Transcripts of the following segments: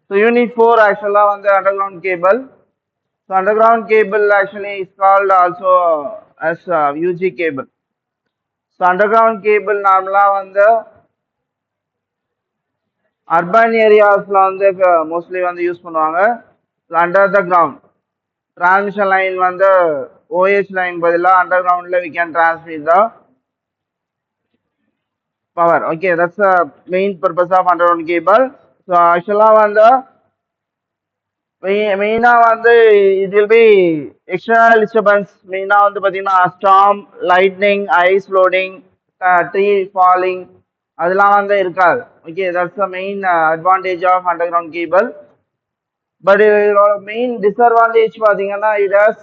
So unit 4 actually on the underground cable. So underground cable actually is called also as UG cable. So underground cable normally on the urban areas on the mostly on the use பண்ணுவாங்க. So under the ground transmission line on the OH line பதிலா underground we can transmit the power. Okay, that's the main purpose of underground cable. So actually on the மெயினா வந்து it will be external disturbance மெயினா வந்து பாத்தீங்கன்னா storm, lightning, ice flooding, tree falling அதெல்லாம் வந்து இருக்காது. Okay, that's the main advantage of underground cable. But இதோட main disadvantage பாத்தீங்கன்னா it has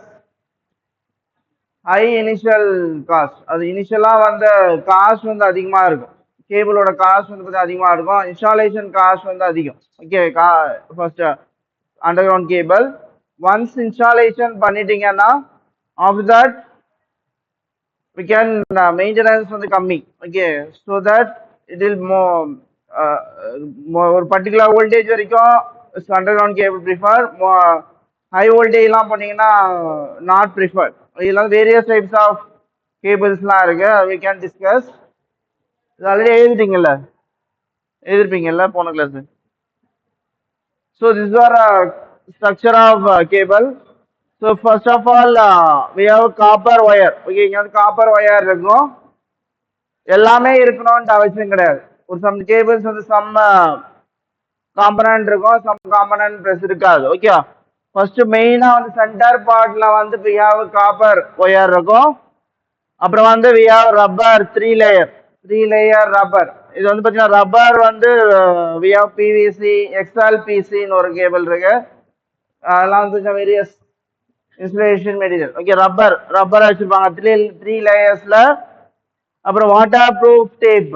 high initial cost. அது இனிஷியலா வந்து காஸ்ட் வந்து அதிகமா இருக்கும். கேபிளோட காஸ்ட் வந்து பார்த்தா அதிகமா இருக்கும். இன்ஸ்டாலேஷன் காஸ்ட் வந்து அதிகம். Okay, first underground cable. Once installation பண்ணிட்டீங்கன்னா after that we can maintenance வந்து கம்மி. Okay, so that it will ஒரு particular voltage வரைக்கும் underground cable prefer. High voltage எல்லாம் பண்ணீங்கன்னா not preferred. இதெல்லாம் various types of cablesலாம் இருக்கு. We can discuss. இது ஆல்ரெடி எழுதிருப்பீங்கல்ல போன class. So these are structure of cable. So first of all we have copper wire. Okay, இங்க வந்து copper wire இருக்கும். எல்லாமே இருக்கணும்னு அவசியம் கிடையாது. ஒரு some cables வந்து some காம்பனன்ட் இருக்கும், some காம்பனன்ட் ப்ளஸ் இருக்காது. ஓகே, ஃபர்ஸ்ட் மெயினா வந்து சென்டர் பார்ட்ல வந்து we have copper wire இருக்கும். அப்புறம் வந்து we have rubber 3 layer rubber. இது வந்து பாத்தீங்கன்னா ரப்பர் வந்து we have PVC, XLPC ன்னு ஒரு கேபிள் இருக்கு. அதெல்லாம் வந்து various insulation material. Okay, rubber வச்சிருப்பாங்க 3 லேயர்ஸ்ல. அப்புறம் வாட்டர் ப்ரூஃப் டேப்,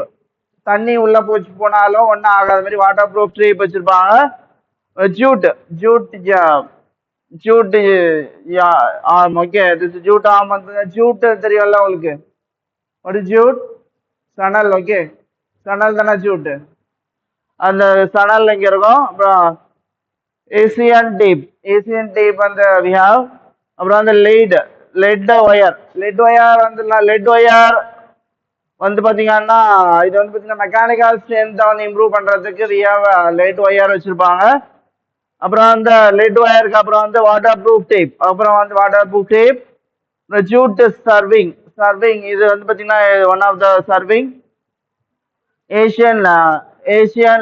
தண்ணி உள்ள போச்சு போனாலும் ஒன்றும் ஆகாத மாதிரி வாட்டர் ப்ரூஃப் டேப் வச்சிருப்பாங்க. ஜூட் ஆம். ஓகே, திஸ் ஜூட் ஆம் வந்து ஜூட் தெரியும்ல உங்களுக்கு. ஒரு ஜூட் சணல். ஓகே, சணல் தானே ஜூட். அந்த சணல் இங்க இருக்கும். அப்புறம் ஏசியன் டேப் வந்து we have. அப்புறம் வந்து லெட் ஒயர் வந்து பாத்தீங்கன்னா இது வந்து பாத்தீங்கன்னா மெக்கானிக்கல் ஸ்ட்ரென்த் வந்து இம்ப்ரூவ் பண்றதுக்கு we have லெட் ஒயர் வச்சிருப்பாங்க. அப்புறம் அந்த லெட் ஒயருக்கு அப்புறம் வந்து waterproof tape, jute serving. இது வந்து பாத்தீங்கன்னா ஒன் ஆஃப் த சர்விங். ஏசியன்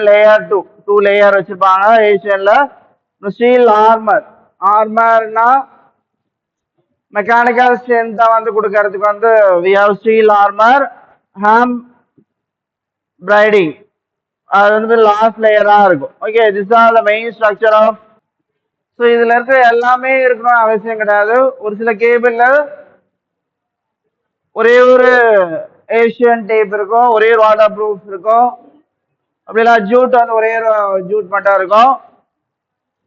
லேயர் 2 லேயர் வச்சிருப்பாங்க ஏசியன்ல. ஸ்டீல் ஆர்மர்னா மெக்கானிக்கல் ஸ்ட்ரென்த்தை வந்து கொடுக்கறதுக்கு வந்து we have ஸ்டீல் ஆர்மர். ஹாம் பிரைடிங் அது வந்து லாஸ்ட் லேயரா இருக்கும். Okay, this are the main structure of. So இதுல இருக்க எல்லாமே இருக்கணும் அவசியம் கிடையாது. ஒரு சில கேபிள்ல ஒரே ஒரு ஏசியன் டேப் இருக்கும், ஒரே ஒரு வாட்டர் ப்ரூஃப் இருக்கும். அப்படிலாம் ஜூட் வந்து ஒரே ஒரு ஜூட் மட்டும் இருக்கும்.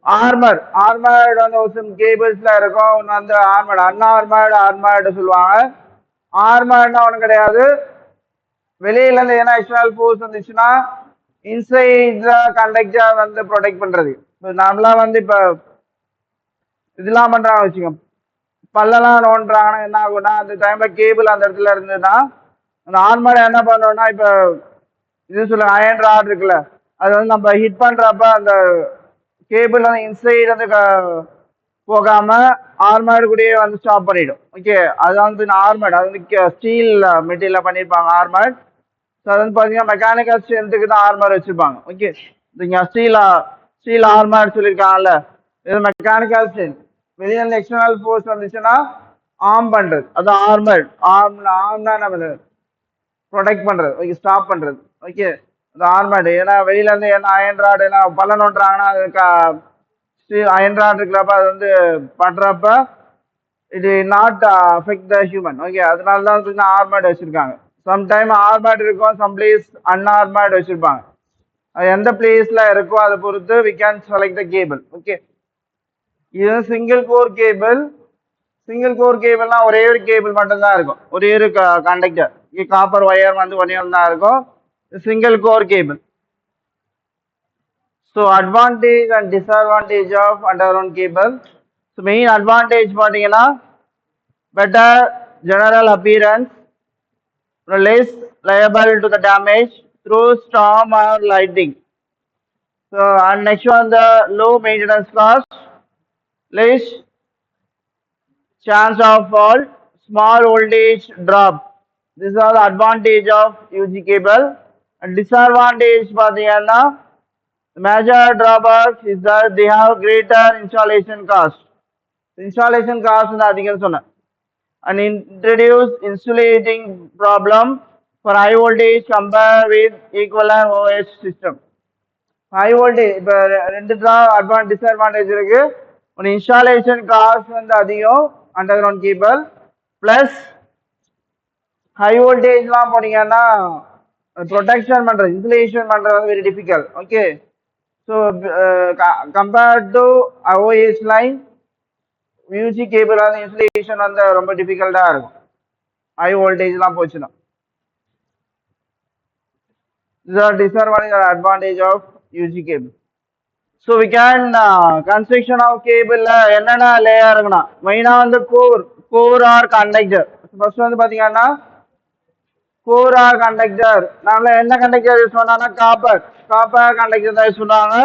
ஆர்மர்டு வந்து ஒரு சில கேபிள்ஸ்ல இருக்கும். ஒன்று வந்து அன்ஆர்மர்டு சொல்லுவாங்க. ஆர்மர்ட்னா ஒன்றும் கிடையாது, வெளியில இருந்து ஏன்னா எக்ஸ்டர்னல் ஃபோர்ஸ் வந்துச்சுன்னா இன்சைட் கண்டக்டர் வந்து ப்ரொடெக்ட் பண்றது. நார்மலா வந்து இப்ப இதெல்லாம் பண்றாங்க வச்சுக்கோங்க, பல்லெல்லாம் நோண்டுறாங்கன்னா என்ன ஆகும்னா அந்த டைம்ல கேபிள் அந்த இடத்துல இருந்ததுன்னா அந்த ஆர்மர் என்ன பண்ணோம்னா இப்ப இது சொல்ல அயன் ராட் இருக்குல்ல, அது வந்து நம்ம ஹிட் பண்றப்ப அந்த கேபிள் வந்து இன்சைட் வந்து போகாம ஆர்மர்டு கூடயே வந்து ஸ்டாப் பண்ணிடும். ஓகே, அது வந்து ஆர்மர்டு, அது வந்து ஸ்டீல் மெட்டீரியல் பண்ணியிருப்பாங்க ஆர்மர்டு. ஸோ அது வந்து பார்த்தீங்கன்னா மெக்கானிக்கல் ஸ்ட்ரென்த்துக்கு தான் ஆர்மர் வச்சிருப்பாங்க. ஓகே, இங்கே ஸ்டீல் ஆர்மர் சொல்லியிருக்காங்கல்ல, இது மெக்கானிக்கல் ஸ்ட்ரென்த். வெளியே இருந்து எக்ஸ்டர்னல் ஃபோர்ஸ் வந்துச்சுன்னா ஆர்ம் பண்றது, அது ஆர்ம்னா என்ன பண்ணுறது, ப்ரொடெக்ட் பண்றது. ஓகே, ஸ்டாப் பண்றது. ஓகே, அது ஆர்மர்டு. ஏன்னா வெளியில இருந்து என்ன அயன் ராட் என்ன பல்ல நோண்டுறாங்கன்னா அதுக்கு அயன் ராட் இருக்கிறப்ப அது வந்து பண்றப்ப இது not affect the human. Okay, அதனால தான் ஆர்மர்டு வச்சிருக்காங்க. சம்டைம் ஆர்மர்டு இருக்கும், சம் பிளேஸ் அன்ஆர்மர்டு வச்சிருப்பாங்க. அது எந்த பிளேஸ்ல இருக்கோ அதை பொறுத்து we can select the cable. Okay, இது சிங்கிள் கோர் கேபிள்னா ஒரே ஒரு கேபிள் மட்டும் தான் இருக்கும், ஒரே ஒரு கண்டக்டர். காப்பர் ஒயர் வந்து ஒரே ஒன்று தான் இருக்கும், single core cable. So advantage and disadvantage of underground cable. So main advantage பார்த்தீங்கன்னா better general appearance, less liable to the damage through storm or lightning. So and next one the low maintenance cost, less chance of fall, small voltage drop. These are the advantage of UG cable. And disadvantage பார்த்தீங்கன்னா the major drawback is that they have greater installation cost. Installation cost வந்து அதிகம் சொன்னேன். And introduce insulating problem for high voltage compared with equivalent OH system. High voltage இப்போ ரெண்டு disadvantage இருக்கு. ஒன்று installation cost வந்து அதிகம் underground cable plus high voltageலாம் போனீங்கன்னா ப்ரொடெக்ஷன் பண்றது இன்சுலேஷன் பண்றது very difficult. Okay, so compared to OH line மியூசி cable வந்து இன்சுலேஷன் வந்து ரொம்ப டிஃபிகல்ட்டா இருக்கும் ஹை வோல்டேஜ்லாம் போச்சுன்னா. disadvantage or advantage of UG cable. So we can construction of cable என்னென்ன லேயர் இருக்குன்னா மெயினா வந்து கோர் ஆர் கண்டக்டர். ஃபர்ஸ்ட் வந்து பாத்தீங்கன்னா கோர் ஆர் கண்டக்டர். நாம என்ன கண்டக்டர் யூஸ் பண்ணோம்னா காப்பர் கண்டக்டர் தான் யூஸ் பண்ணுவாங்க.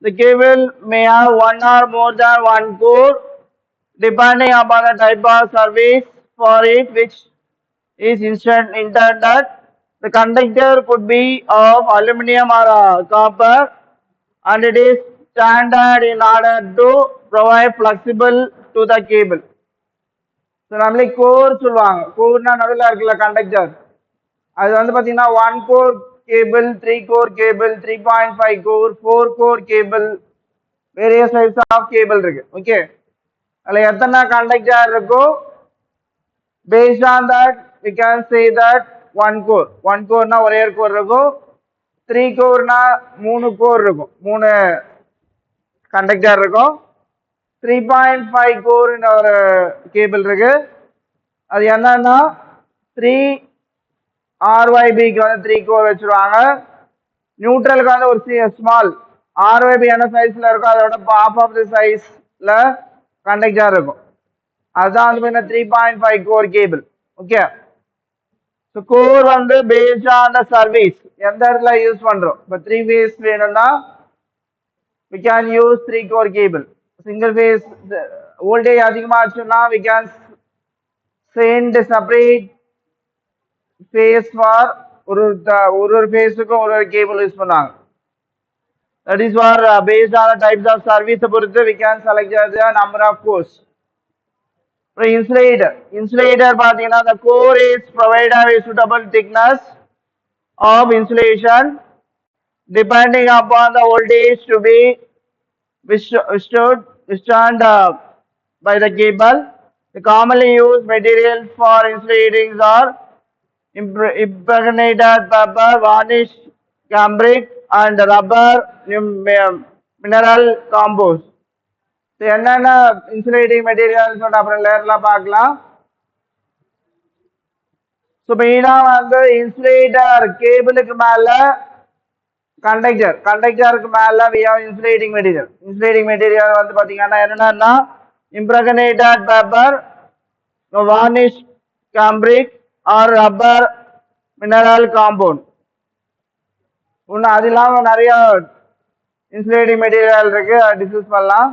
The cable may have one or more than one core depending upon the type of service for it which is intended. The conductor could be of aluminum or copper and it is standard in order to provide flexible to the cable. So நம்மளே core சொல்லுவாங்க. கோர்னா நடுவில் இருக்குல்ல conductor, அது வந்து பார்த்தீங்கன்னா 1 core cable, 3 core cable, 3.5 core, 4 core cable, various types of cable இருக்கு. Okay, அதில் எத்தனை கண்டக்டர் இருக்கோ based on that we can say that one கோர்னா ஒரே கோர் இருக்கும், 3 கோர்னா 3 கோர் இருக்கும், 3 கண்டக்டர் இருக்கும், 3.5 கோர்னு ஒரு கேபிள் இருக்கு. அது என்னன்னா 3 RYBக்கு வந்து 3 கோர் வச்சிருவாங்க. நியூட்ரலுக்கு வந்து ஒரு ஸ்மால் RYB என்ன சைஸ்ல இருக்கும் அதோட half ஆஃப் தி சைஸ்ல கண்டக்டர் இருக்கும். அதுதான் வந்து 3.5 core cable. Okay, so core வந்து பேஸ்ட் ஆன் த சர்வீஸ் எந்த இடத்துல யூஸ் பண்றோம். இப்போ 3 phase வேணும்னா we can use 3 core cable. Single phase voltage அதிகமாச்சுன்னா we can send separate phase for ஒரு ஃபேஸுக்கும் ஒரு கேபிள் யூஸ் பண்ணாங்க. That is for based on the types of service பொறுத்து we can select the number of cores. Insulator பார்த்தீங்கன்னா the core is provided a suitable thickness of insulation depending upon the voltage to be withstood by the cable. The commonly used materials for insulating are impregnated paper, varnish, cambric, and rubber mineral compost. என்னென்ன insulating materials அப்புறம் லேயர்லாம் பார்க்கலாம். So மெயினாக வந்து insulator கேபிளுக்கு மேலே கண்டக்டருக்கு மேலே we have insulating material வந்து பார்த்தீங்கன்னா என்னென்னா impregnated paper, varnish, cambric or rubber mineral compound. இன்னும் அது இல்லாமல் நிறைய இன்சுலேட்டிங் மெட்டீரியல் இருக்கு, டிஸ்கஸ் பண்ணலாம்.